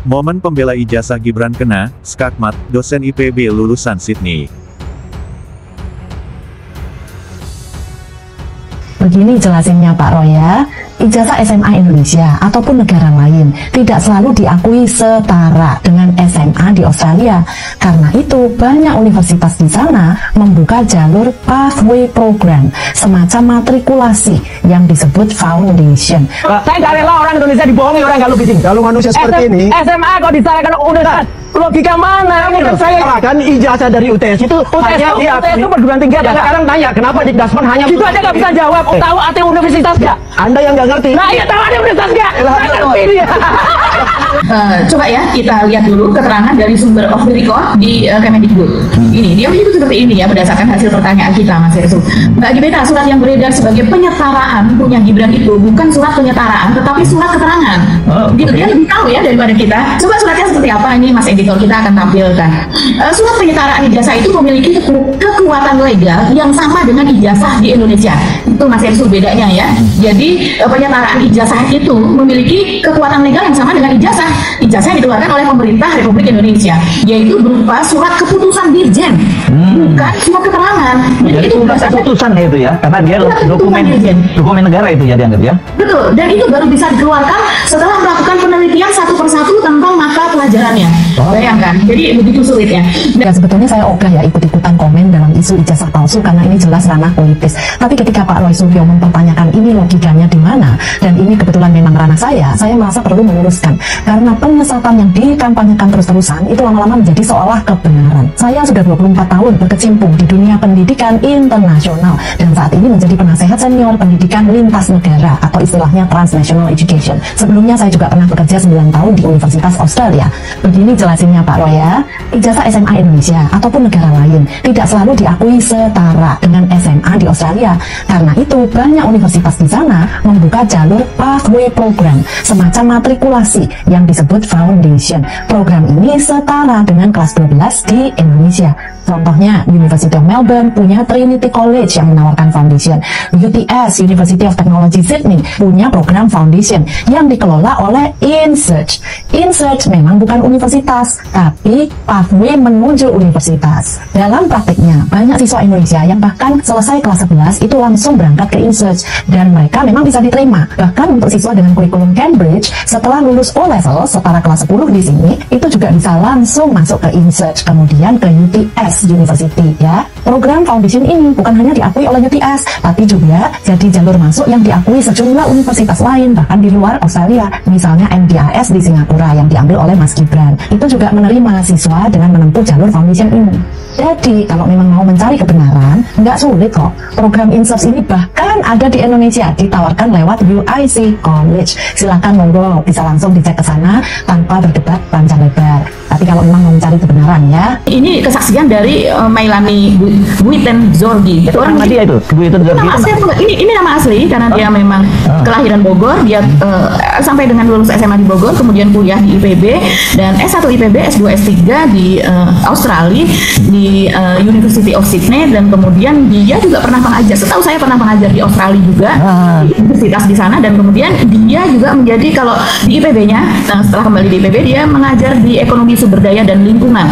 Momen pembela ijazah Gibran kena skakmat, dosen IPB lulusan Sydney. Begini jelasinnya Pak Roy ya, ijazah SMA Indonesia ataupun negara lain tidak selalu diakui setara dengan SMA di Australia. Karena itu banyak universitas di sana membuka jalur pathway program, semacam matrikulasi yang disebut foundation. Saya nggak rela orang Indonesia dibohongi orang kalau bising. Kalau manusia seperti ini, SMA kok disalahkan universitas? Logika mana? Saya kan ijazah dari UTS itu hanya UTS itu perguruan tinggi. Sekarang tanya, kenapa Dikdasmen hanya itu aja nggak bisa jawab. Tahu arti universitas nggak? Anda yang nggak ngerti. Nah, iya tahu arti universitas nggak? Nggak ngerti dia. Coba ya kita lihat dulu keterangan dari sumber of the record di Kemendikbud. Ini dia menyebut seperti ini ya berdasarkan hasil pertanyaan kita Mas Hersuk. Mbak Gibeta, surat yang beredar sebagai penyetaraan punya Gibran itu bukan surat penyetaraan tetapi surat keterangan. Dia lebih tahu ya daripada kita. Coba suratnya seperti apa ini Mas editor kita akan tampilkan. Surat penyetaraan ijazah itu memiliki kekuatan legal yang sama dengan ijazah di Indonesia. Itu Mas Hersuk bedanya ya. Jadi penyetaraan ijazah itu memiliki kekuatan legal yang sama dengan ijazah. Ijazah yang dikeluarkan oleh pemerintah Republik Indonesia, yaitu berupa surat keputusan Dirjen, bukan surat keterangan. Jadi itu bukan keputusan ya itu ya, karena dia dokumen negara itu ya dianggap ya. Betul, dan itu baru bisa dikeluarkan setelah melakukan penelitian satu persatu tentang mata pelajarannya. Bayangkan, jadi begitu sulitnya. Ya sebetulnya saya ogah ya ikut-ikutan komen dalam isu ijazah palsu karena ini jelas ranah politis. Tapi ketika Pak Roy Suryo mempertanyakan ini logikanya di mana, dan ini kebetulan memang ranah saya merasa perlu meluruskan. Karena penyesatan yang dikampanyekan terus-terusan itu lama-lama menjadi seolah kebenaran. Saya sudah 24 tahun berkecimpung di dunia pendidikan internasional dan saat ini menjadi penasehat senior pendidikan lintas negara atau istilahnya transnational education. Sebelumnya saya juga pernah bekerja 9 tahun di Universitas Australia. Begini jelasinnya Pak Roy ya, ijazah SMA Indonesia ataupun negara lain tidak selalu diakui setara dengan SMA di Australia. Karena itu banyak universitas di sana membuka jalur pathway program, semacam matrikulasi yang disebut foundation. Program ini setara dengan kelas 12 di Indonesia. Contohnya, University of Melbourne punya Trinity College yang menawarkan foundation. UTS, University of Technology Sydney, punya program foundation yang dikelola oleh InSearch. InSearch memang bukan universitas, tapi pathway menuju universitas. Dalam praktiknya, banyak siswa Indonesia yang bahkan selesai kelas 11 itu langsung berangkat ke InSearch, dan mereka memang bisa diterima. Bahkan untuk siswa dengan kurikulum Cambridge, setelah lulus O-level setara kelas 10 di sini, itu juga bisa langsung masuk ke InSearch, kemudian ke UTS University ya. Program foundation ini bukan hanya diakui oleh UTS, tapi juga jadi jalur masuk yang diakui sejumlah universitas lain bahkan di luar Australia. Misalnya MDIS di Singapura yang diambil oleh Mas Gibran, itu juga menerima siswa dengan menempuh jalur foundation ini. Jadi kalau memang mau mencari kebenaran, nggak sulit kok. Program InSearch ini bahkan ada di Indonesia, ditawarkan lewat UIC College. Silahkan monggo, bisa langsung dicek ke sana tanpa berdebat panjang lebar. Tapi kalau memang mau mencari kebenaran ya. Ini kesaksian dari Mailani Buitenzorgi. Itu orang dia itu, Buitenzorgi. Nama asli ini nama asli karena dia memang kelahiran Bogor. Dia sampai dengan lulus SMA di Bogor, kemudian kuliah di IPB dan S1 IPB, S2, S3 di Australia di University of Sydney, dan kemudian dia juga pernah mengajar. Setahu saya pernah mengajar di Australia juga, di universitas di sana, dan kemudian dia juga menjadi kalau di IPB-nya, setelah kembali di IPB dia mengajar di ekonomi sumber daya dan lingkungan.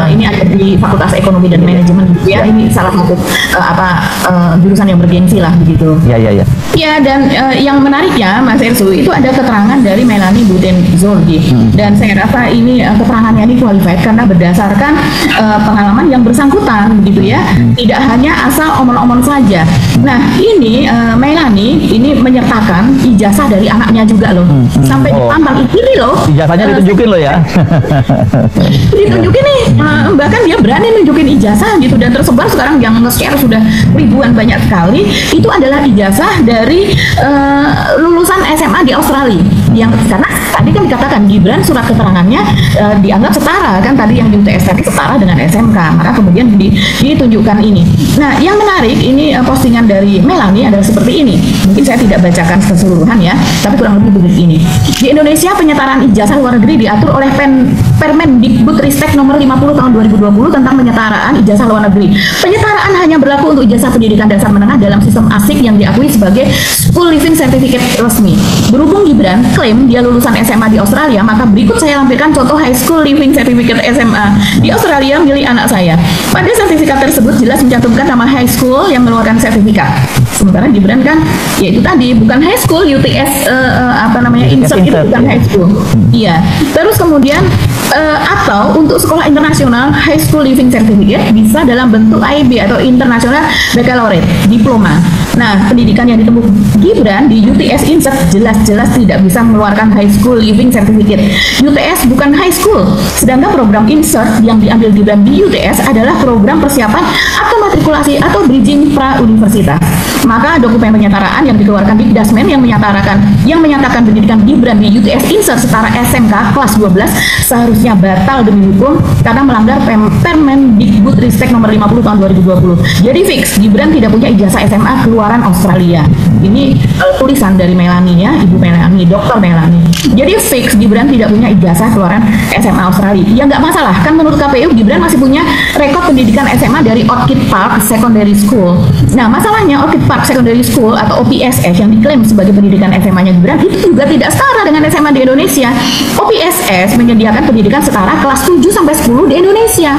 Ini ada di Fakultas Ekonomi dan Manajemen gitu ya. Ini salah satu jurusan yang bergengsi lah begitu. Iya. Ya, dan yang menariknya Mas Ersu itu ada keterangan dari Melanie Buitenzorgi, dan saya rasa ini keterangannya ini qualified karena berdasarkan pengalaman yang bersangkutan gitu ya, tidak hanya asal omong-omong saja. Nah ini Melanie ini menyertakan ijazah dari anaknya juga loh, sampai ditampang ini loh. Ijazahnya ditunjukin loh ya. Ditunjukin nih, bahkan dia berani nunjukin ijazah gitu, dan tersebar sekarang yang nge-share sudah ribuan banyak sekali. Itu adalah ijazah dari lulusan SMA di Australia, yang karena tadi kan dikatakan Gibran surat keterangannya dianggap setara kan, tadi yang di UTS tadi setara dengan SMK, maka kemudian ditunjukkan ini. Nah yang menarik ini postingan dari Melanie adalah seperti ini. Mungkin saya tidak bacakan keseluruhan ya, tapi kurang lebih begini. Di Indonesia penyetaraan ijazah luar negeri diatur oleh Permendikbudristek nomor 50 tahun 2020 tentang penyetaraan ijazah luar negeri. Penyetaraan hanya berlaku untuk ijazah pendidikan dasar menengah dalam sistem ASIC yang diakui sebagai Full Living Certificate resmi. Berhubung Gibran klaim mengklaim dia lulusan SMA di Australia, maka berikut saya lampirkan contoh High School Living Certificate SMA di Australia milik anak saya. Pada sertifikat tersebut jelas mencantumkan nama high school yang mengeluarkan sertifikat. Sementara Gibran kan, ya itu tadi bukan high school, UTS insert itu bukan high school. Iya. Terus kemudian atau untuk sekolah internasional High School Living Certificate bisa dalam bentuk IB atau International Baccalaureate Diploma. Nah, pendidikan yang ditempuh Gibran di UTS Insert jelas-jelas tidak bisa mengeluarkan High School Living Certificate. UTS bukan high school, sedangkan program Insert yang diambil Gibran di UTS adalah program persiapan atau matrikulasi atau bridging pra-universitas. Maka dokumen penyetaraan yang dikeluarkan Dikdasmen yang menyatakan pendidikan Gibran di UTS Insert setara SMK kelas 12 seharusnya batal demi hukum karena melanggar Permendikbudristek nomor 50 tahun 2020. Jadi fix Gibran tidak punya ijazah SMA keluaran Australia. Ini tulisan dari Melanie ya, Ibu Melanie, Dr. Melanie. Jadi fix Gibran tidak punya ijazah keluaran SMA Australia. Ya nggak masalah, kan menurut KPU Gibran masih punya rekod pendidikan SMA dari Orchid Park Secondary School. Nah, masalahnya Orchid Park Secondary School atau OPSS yang diklaim sebagai pendidikan SMA-nya Gibran itu juga tidak setara dengan SMA di Indonesia. OPSS menyediakan pendidikan setara kelas 7 sampai 10 di Indonesia.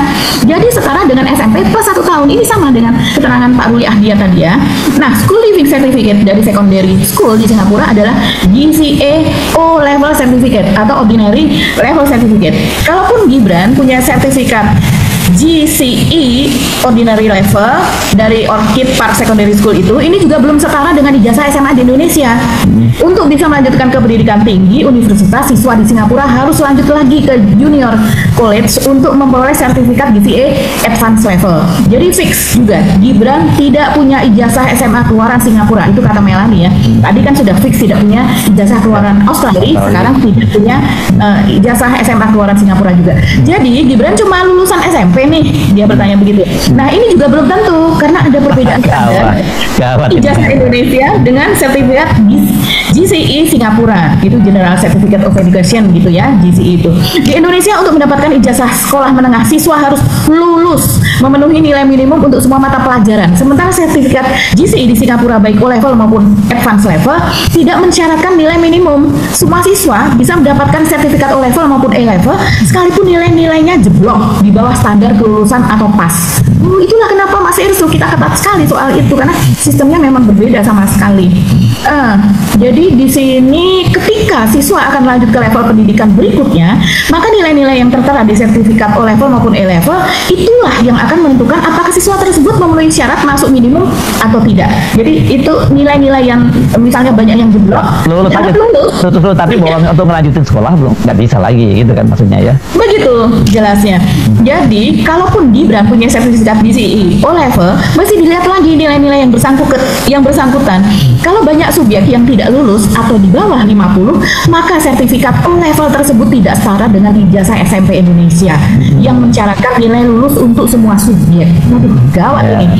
Jadi setara dengan SMP plus 1 tahun. Ini sama dengan keterangan Pak Ruli Ahdiat tadi ya. Nah, School Living Certificate dari Secondary School di Singapura adalah GCE O Level Certificate atau Ordinary Level Certificate. Kalaupun Gibran punya sertifikat GCE Ordinary Level dari Orchid Park Secondary School itu, ini juga belum setara dengan ijazah SMA di Indonesia. Untuk bisa melanjutkan ke pendidikan tinggi universitas, siswa di Singapura harus lanjut lagi ke Junior College untuk memperoleh sertifikat GCE Advanced Level. Jadi fix juga, Gibran tidak punya ijazah SMA keluaran Singapura. Itu kata Melanie ya. Tadi kan sudah fix tidak punya ijazah keluaran Australia, sekarang tidak punya ijazah SMA keluaran Singapura juga. Jadi Gibran cuma lulusan SMP nih, dia bertanya begitu. Nah, ini juga belum tentu karena ada perbedaan standar ijazah Indonesia dengan sertifikat GCE Singapura, itu General Certificate of Education gitu ya, GCE itu. Di Indonesia untuk mendapatkan ijazah sekolah menengah, siswa harus lulus memenuhi nilai minimum untuk semua mata pelajaran. Sementara sertifikat GCE di Singapura baik O level maupun advanced level tidak mensyaratkan nilai minimum. Semua siswa bisa mendapatkan sertifikat O level maupun A level sekalipun nilai-nilainya jeblok di bawah standar kelulusan atau PAS. Itulah kenapa Mas Irsu kita ketat sekali soal itu karena sistemnya memang berbeda sama sekali. Jadi di sini ketika siswa akan lanjut ke level pendidikan berikutnya, maka nilai-nilai yang tertera di sertifikat O level maupun A level itulah yang akan menentukan apakah siswa tersebut memenuhi syarat masuk minimum atau tidak. Jadi itu nilai-nilai yang misalnya banyak yang jeblok, lulus tapi bahwa untuk melanjutin sekolah belum, nggak bisa lagi gitu kan maksudnya ya. Begitu jelasnya. Jadi kalaupun Gibran punya sertifikat GCE O level, mesti dilihat lagi nilai-nilai yang bersangkutan. Kalau banyak subjek yang tidak lulus atau di bawah 50, maka sertifikat O level tersebut tidak setara dengan ijazah SMP Indonesia yang mencaratkan nilai lulus untuk semua subjek. Waduh, gawat ini.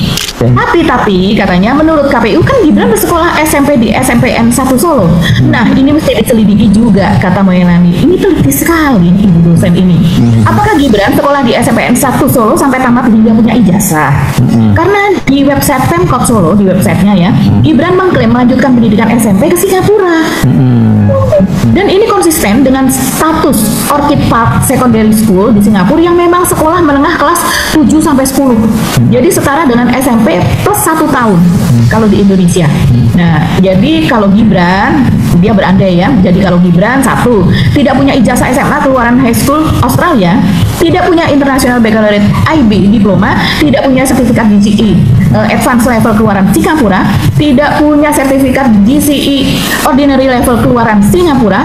Tapi katanya menurut KPU kan Gibran bersekolah SMP di SMPN 1 Solo. Nah, ini mesti diselidiki juga kata Melanie. Ini teliti sekali ibu dosen ini. Apakah Gibran sekolah di SMPN 1 Solo sampai tamat hingga punya ijazah? Karena di website Pemkot Solo, di websitenya ya, Gibran mengklaim melanjutkan pendidikan SMP ke Singapura. Dan ini konsisten dengan status Orchid Park Secondary School di Singapura yang memang sekolah menengah kelas 7 sampai 10. Jadi setara dengan SMP plus 1 tahun kalau di Indonesia. Nah, jadi kalau Gibran, dia berandai ya. Jadi kalau Gibran satu, tidak punya ijazah SMA keluaran high school Australia, tidak punya International Baccalaureate IB diploma, tidak punya sertifikat GCE Advanced Level keluaran Singapura, tidak punya sertifikat GCE Ordinary Level keluaran Singapura,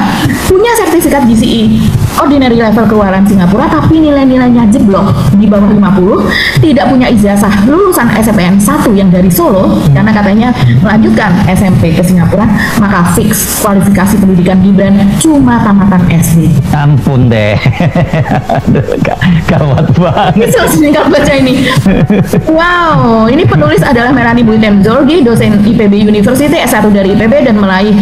punya sertifikat GCE Ordinary Level keluaran Singapura tapi nilai-nilainya jeblok di bawah 50, tidak punya ijazah lulusan SMPN 1 yang dari Solo karena katanya melanjutkan SMP ke Singapura, maka fix kualifikasi pendidikan Gibran cuma tamatan SD. Ampun deh. Gawat banget. Ini singkat baca ini. Wow, ini penulis adalah Melanie Buitem Zorgi, dosen IPB University, S1 dari IPB dan meraih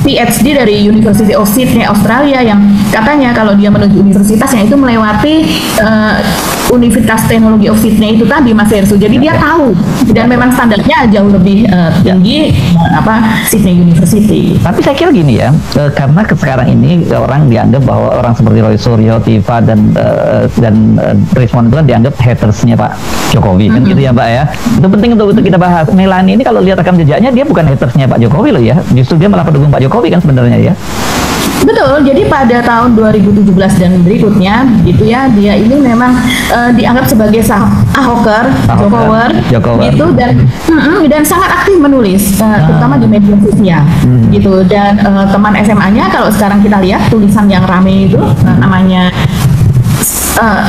PhD dari University of Sydney, Australia, yang katanya kalau dia menuju universitasnya itu melewati Universitas Teknologi of Sydney itu tadi, Mas Hersu. Jadi dia tahu, dan memang standarnya jauh lebih tinggi Sydney University. Tapi saya kira gini ya, karena sekarang ini orang dianggap bahwa orang seperti Roy Suryo, Tifa dan Rismond itu kan dianggap hatersnya Pak Jokowi, kan gitu ya Mbak ya. Itu penting untuk kita bahas. Melani ini kalau lihat rekam jejaknya, dia bukan hatersnya Pak Jokowi loh ya, justru dia malah pendukung Pak Jokowi kan sebenarnya ya. Betul, jadi pada tahun 2017 dan berikutnya gitu ya, dia ini memang dianggap sebagai Ahoker, Jokower gitu, dan sangat aktif menulis, terutama di media sosial gitu. Dan teman SMA-nya kalau sekarang kita lihat tulisan yang rame itu namanya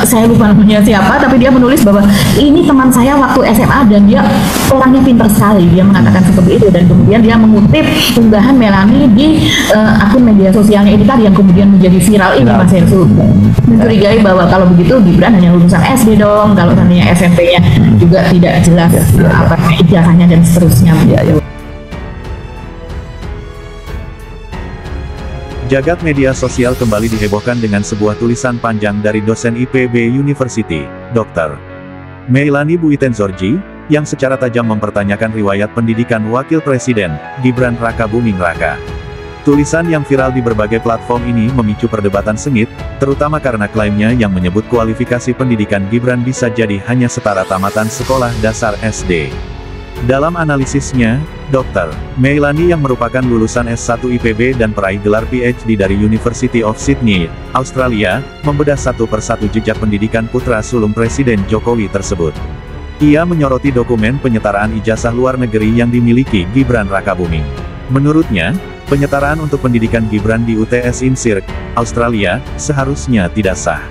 saya lupa namanya siapa, tapi dia menulis bahwa ini teman saya waktu SMA dan dia orangnya pintar sekali, dia mengatakan seperti itu. Dan kemudian dia mengutip unggahan Melani di akun media sosialnya ini tadi, yang kemudian menjadi viral ini, Mas Hersu. Mencurigai bahwa kalau begitu Gibran hanya lulusan SD dong, kalau tadinya SMP-nya juga tidak jelas apa ijazahnya dan seterusnya. Jagat media sosial kembali dihebohkan dengan sebuah tulisan panjang dari dosen IPB University, Dr. Meilani Buitenzorji, yang secara tajam mempertanyakan riwayat pendidikan Wakil Presiden, Gibran Rakabuming Raka. Tulisan yang viral di berbagai platform ini memicu perdebatan sengit, terutama karena klaimnya yang menyebut kualifikasi pendidikan Gibran bisa jadi hanya setara tamatan sekolah dasar SD. Dalam analisisnya, Dr. Meilani yang merupakan lulusan S1 IPB dan peraih gelar PhD dari University of Sydney, Australia, membedah satu persatu jejak pendidikan putra sulung Presiden Jokowi tersebut. Ia menyoroti dokumen penyetaraan ijazah luar negeri yang dimiliki Gibran Rakabuming. Menurutnya, penyetaraan untuk pendidikan Gibran di UTS Insirk, Australia, seharusnya tidak sah.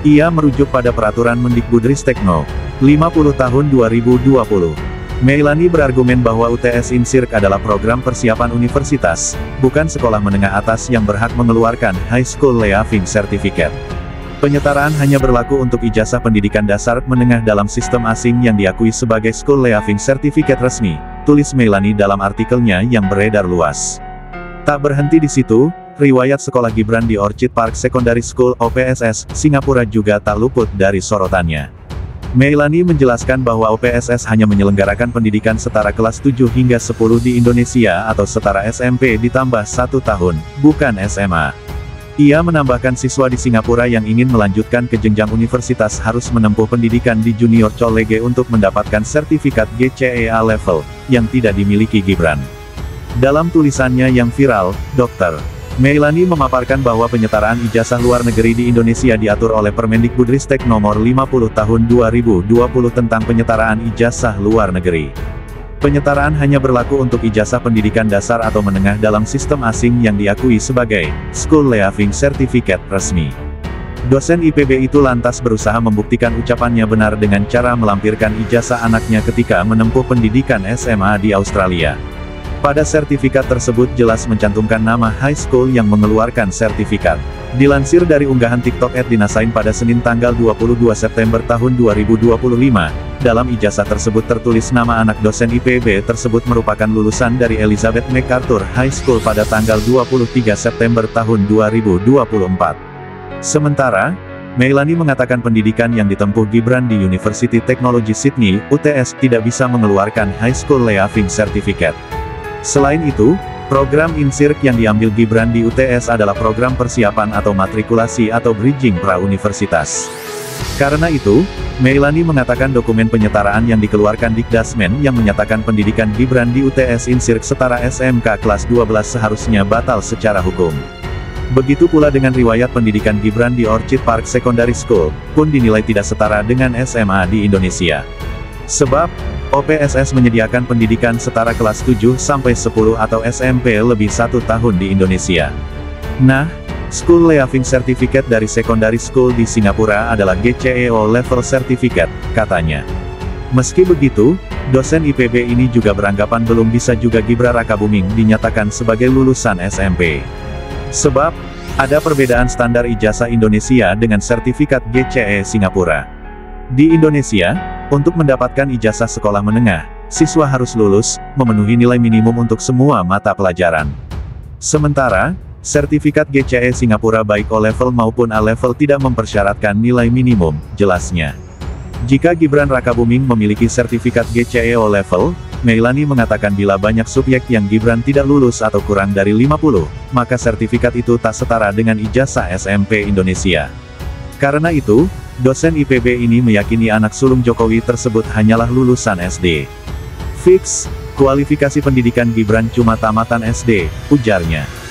Ia merujuk pada peraturan Mendikbudristek No. 50 tahun 2020. Meilani berargumen bahwa UTS Insirk adalah program persiapan universitas, bukan sekolah menengah atas yang berhak mengeluarkan High School Leaving Certificate. Penyetaraan hanya berlaku untuk ijazah pendidikan dasar menengah dalam sistem asing yang diakui sebagai School Leaving Certificate resmi, tulis Meilani dalam artikelnya yang beredar luas. Tak berhenti di situ, riwayat sekolah Gibran di Orchid Park Secondary School (OPSS), Singapura juga tak luput dari sorotannya. Meilani menjelaskan bahwa OPSS hanya menyelenggarakan pendidikan setara kelas 7 hingga 10 di Indonesia atau setara SMP ditambah 1 tahun, bukan SMA. Ia menambahkan siswa di Singapura yang ingin melanjutkan ke jenjang universitas harus menempuh pendidikan di Junior College untuk mendapatkan sertifikat GCEA level, yang tidak dimiliki Gibran. Dalam tulisannya yang viral, Dr. Meilani memaparkan bahwa penyetaraan ijazah luar negeri di Indonesia diatur oleh Permendikbudristek Nomor 50 Tahun 2020 tentang penyetaraan ijazah luar negeri. Penyetaraan hanya berlaku untuk ijazah pendidikan dasar atau menengah dalam sistem asing yang diakui sebagai School Leaving Certificate resmi. Dosen IPB itu lantas berusaha membuktikan ucapannya benar dengan cara melampirkan ijazah anaknya ketika menempuh pendidikan SMA di Australia. Pada sertifikat tersebut jelas mencantumkan nama high school yang mengeluarkan sertifikat. Dilansir dari unggahan TikTok @dinasain pada Senin tanggal 22 September tahun 2025, dalam ijazah tersebut tertulis nama anak dosen IPB tersebut merupakan lulusan dari Elizabeth MacArthur High School pada tanggal 23 September tahun 2024. Sementara, Meilani mengatakan pendidikan yang ditempuh Gibran di University Technology Sydney, UTS, tidak bisa mengeluarkan High School Leaving Certificate. Selain itu, program Insirk yang diambil Gibran di UTS adalah program persiapan atau matrikulasi atau bridging pra-universitas. Karena itu, Meilani mengatakan dokumen penyetaraan yang dikeluarkan Dikdasmen yang menyatakan pendidikan Gibran di UTS Insirk setara SMK kelas 12 seharusnya batal secara hukum. Begitu pula dengan riwayat pendidikan Gibran di Orchid Park Secondary School, pun dinilai tidak setara dengan SMA di Indonesia. Sebab, OPSS menyediakan pendidikan setara kelas 7 sampai 10 atau SMP lebih 1 tahun di Indonesia. Nah, School Leaving Certificate dari Secondary School di Singapura adalah GCEO Level Certificate, katanya. Meski begitu, dosen IPB ini juga beranggapan belum bisa juga Gibran Rakabuming dinyatakan sebagai lulusan SMP. Sebab, ada perbedaan standar ijazah Indonesia dengan sertifikat GCE Singapura. Di Indonesia, untuk mendapatkan ijazah sekolah menengah, siswa harus lulus, memenuhi nilai minimum untuk semua mata pelajaran. Sementara, sertifikat GCE Singapura baik O-Level maupun A-Level tidak mempersyaratkan nilai minimum, jelasnya. Jika Gibran Rakabuming memiliki sertifikat GCE O-Level, Meilani mengatakan bila banyak subjek yang Gibran tidak lulus atau kurang dari 50, maka sertifikat itu tak setara dengan ijazah SMP Indonesia. Karena itu, dosen IPB ini meyakini anak sulung Jokowi tersebut hanyalah lulusan SD. Fix, kualifikasi pendidikan Gibran cuma tamatan SD, ujarnya.